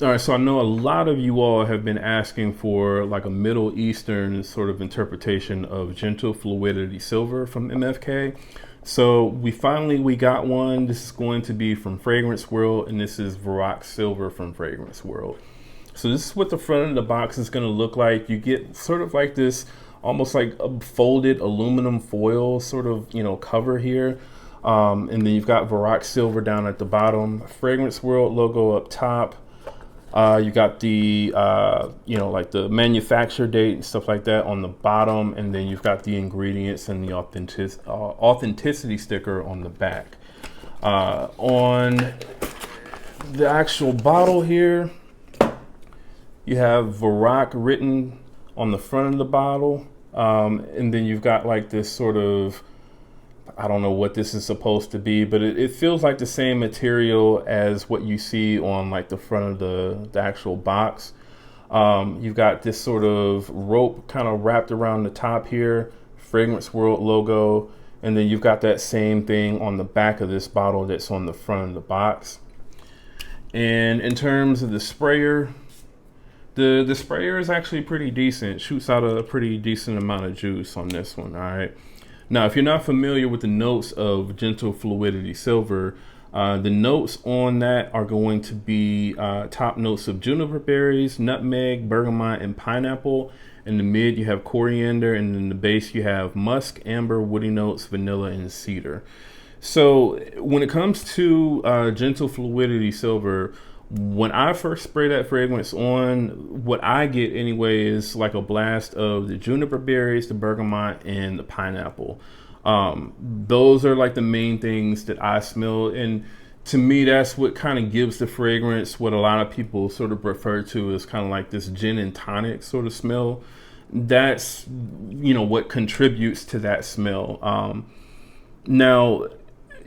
All right, so I know a lot of you all have been asking for like a Middle Eastern sort of interpretation of Gentle Fluidity Silver from MFK. So we got one. This is going to be from Fragrance World, and this is Varakh Silver from Fragrance World. So this is what the front of the box is going to look like. You get sort of like this, almost like a folded aluminum foil sort of cover here, and then you've got Varakh Silver down at the bottom, Fragrance World logo up top. You got the like the manufacture date and stuff like that on the bottom, and then you've got the ingredients and the authenticity sticker on the back. On the actual bottle here, you have Varakh written on the front of the bottle, and then you've got like this sort of, I don't know what this is supposed to be, but it feels like the same material as what you see on like the front of the actual box. You've got this sort of rope kind of wrapped around the top here, Fragrance World logo, and then you've got that same thing on the back of this bottle that's on the front of the box. And in terms of the sprayer, the sprayer is actually pretty decent. Shoots out a pretty decent amount of juice on this one, all right? Now, if you're not familiar with the notes of Gentle Fluidity Silver, the notes on that are going to be top notes of juniper berries, nutmeg, bergamot, and pineapple. In the mid, you have coriander, and in the base, you have musk, amber, woody notes, vanilla, and cedar. So when it comes to Gentle Fluidity Silver, when I first spray that fragrance on, what I get anyway is like a blast of the juniper berries, the bergamot, and the pineapple. Those are like the main things that I smell, and to me, that's what kind of gives the fragrance what a lot of people sort of refer to as kind of like this gin and tonic sort of smell. That's what contributes to that smell. Now,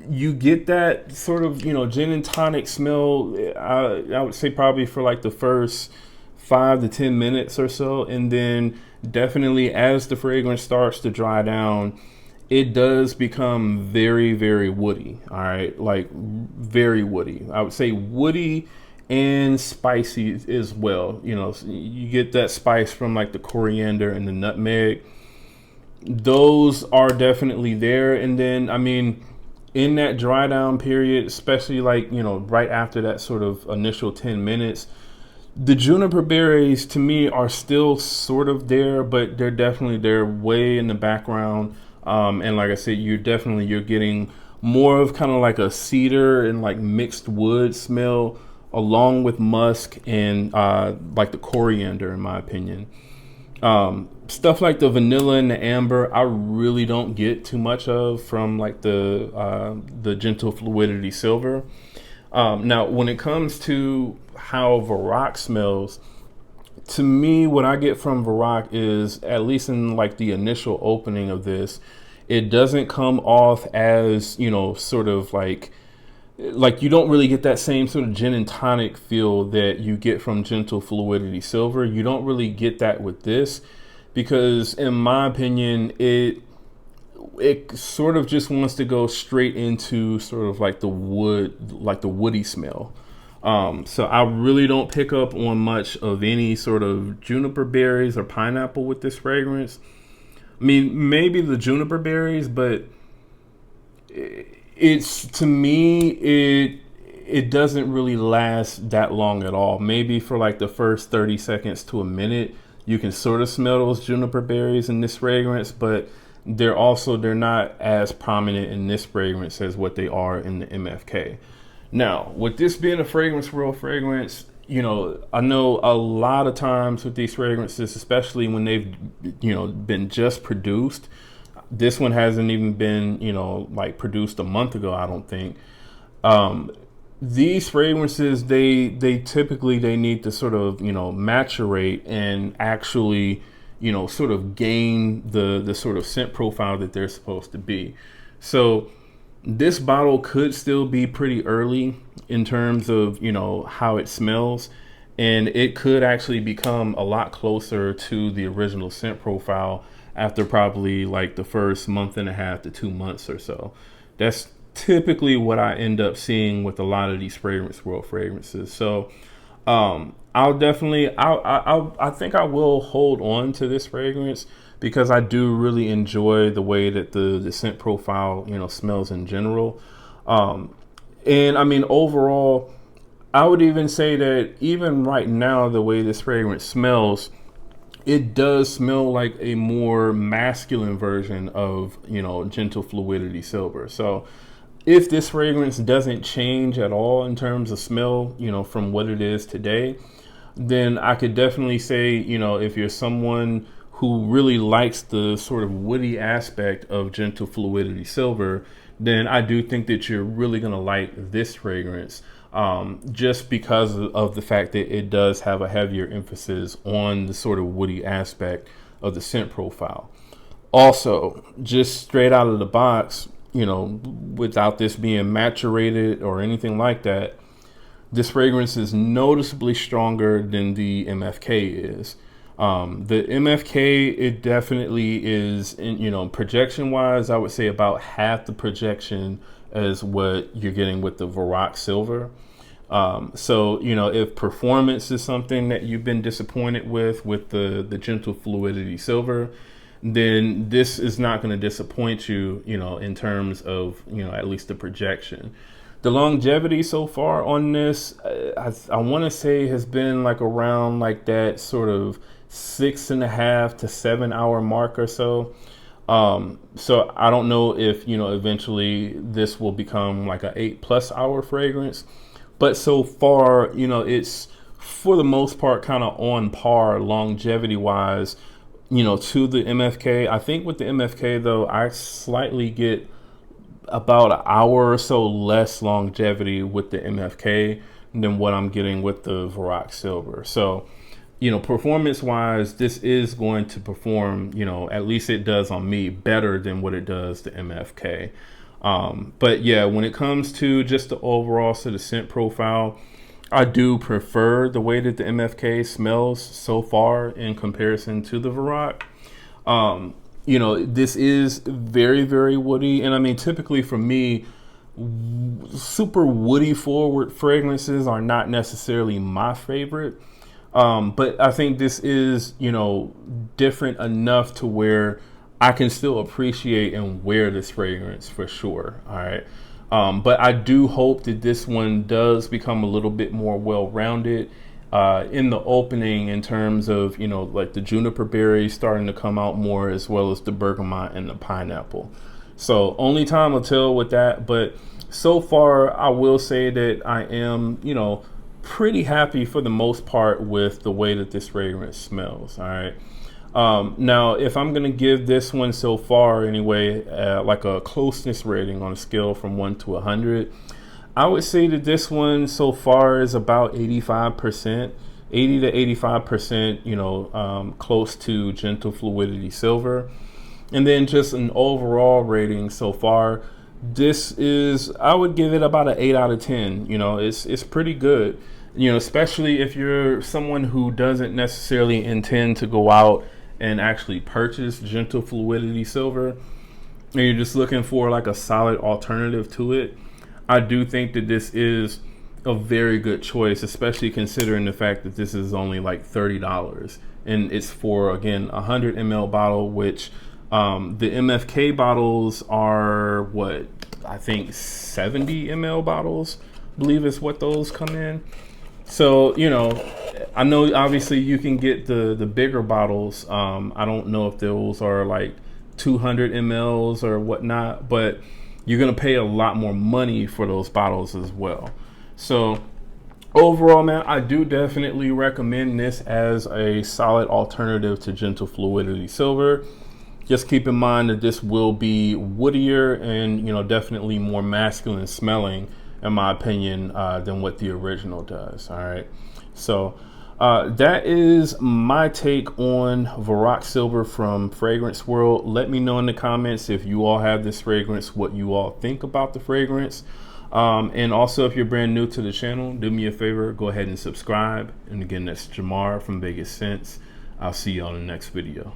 you get that sort of gin and tonic smell. I would say probably for like the first 5 to 10 minutes or so, and then definitely as the fragrance starts to dry down, it does become very, very woody. All right, like very woody. I would say woody and spicy as well. You get that spice from like the coriander and the nutmeg. Those are definitely there, and then I mean, in that dry down period, especially like right after that sort of initial 10 minutes, the juniper berries to me are still sort of there, but they're way in the background. And like I said, you're getting more of kind of like a cedar and like mixed wood smell, along with musk and like the coriander, in my opinion. Stuff like the vanilla and the amber, I really don't get too much of from like the Gentle Fluidity Silver. Now, when it comes to how Varakh smells, to me, what I get from Varakh is, at least in like the initial opening of this, it doesn't come off as sort of like you don't really get that same sort of gin and tonic feel that you get from Gentle Fluidity Silver. You don't really get that with this, because in my opinion, it sort of just wants to go straight into sort of like the woody smell. So I really don't pick up on much of any sort of juniper berries or pineapple with this fragrance. I mean, maybe the juniper berries, but it's, to me, it doesn't really last that long at all. Maybe for like the first 30 seconds to a minute, you can sort of smell those juniper berries in this fragrance, but they're not as prominent in this fragrance as what they are in the MFK. Now, with this being a Fragrance World fragrance, I know a lot of times with these fragrances, especially when they've been just produced. This one hasn't even been like produced a month ago, I don't think. These fragrances, they typically they need to sort of maturate and actually sort of gain the sort of scent profile that they're supposed to be. So this bottle could still be pretty early in terms of how it smells, and it could actually become a lot closer to the original scent profile after probably like the first month and a half to 2 months or so. That's typically what I end up seeing with a lot of these Fragrance World fragrances. So I'll definitely, I think I will hold on to this fragrance because I do really enjoy the way that the scent profile, smells in general. And I mean, overall, I would even say that even right now, the way this fragrance smells, it does smell like a more masculine version of, Gentle Fluidity Silver. So if this fragrance doesn't change at all in terms of smell, from what it is today, then I could definitely say, if you're someone who really likes the sort of woody aspect of Gentle Fluidity Silver, then I do think that you're really going to like this fragrance, just because of the fact that it does have a heavier emphasis on the sort of woody aspect of the scent profile. Also, just straight out of the box, without this being maturated or anything like that, this fragrance is noticeably stronger than the MFK is. The MFK, it definitely is, projection wise, I would say about half the projection as what you're getting with the Varakh Silver. So, if performance is something that you've been disappointed with the Gentle Fluidity Silver, then this is not going to disappoint you, in terms of, at least the projection. The longevity so far on this, I want to say has been like around like that sort of 6.5 to 7 hour mark or so. So I don't know if, eventually this will become like a 8+ hour fragrance, but so far, it's for the most part kind of on par longevity wise, to the MFK. I think with the MFK though, I slightly get about an hour or so less longevity with the MFK than what I'm getting with the Varakh Silver. So, performance wise, this is going to perform, at least it does on me, better than what it does the MFK. But yeah, when it comes to just the overall sort of scent profile, I do prefer the way that the MFK smells so far in comparison to the Varakh. This is very, very woody. And I mean, typically for me, super woody forward fragrances are not necessarily my favorite. But I think this is, different enough to where I can still appreciate and wear this fragrance for sure. All right. But I do hope that this one does become a little bit more well-rounded in the opening in terms of, like the juniper berries starting to come out more, as well as the bergamot and the pineapple. So only time will tell with that. But so far, I will say that I am, pretty happy for the most part with the way that this fragrance smells. All right. Now, if I'm going to give this one so far anyway, like a closeness rating on a scale from 1 to 100, I would say that this one so far is about 85%, 80 to 85%, close to Gentle Fluidity Silver. And then just an overall rating so far, this is, I would give it about an 8 out of 10. It's pretty good, especially if you're someone who doesn't necessarily intend to go out and actually purchase Gentle Fluidity Silver, and you're just looking for like a solid alternative to it. I do think that this is a very good choice, especially considering the fact that this is only like $30, and it's for, again, a 100 ml bottle, which the MFK bottles are what I think 70 ml bottles, I believe is what those come in. So, I know obviously you can get the bigger bottles. I don't know if those are like 200 mLs or whatnot, but you're going to pay a lot more money for those bottles as well. So overall, man, I do definitely recommend this as a solid alternative to Gentle Fluidity Silver. Just keep in mind that this will be woodier and, definitely more masculine smelling, in my opinion, than what the original does. All right. So that is my take on Varakh Silver from Fragrance World. Let me know in the comments if you all have this fragrance, what you all think about the fragrance. And also, if you're brand new to the channel, do me a favor, go ahead and subscribe. And again, that's Jamar from Vegas Scents. I'll see you on the next video.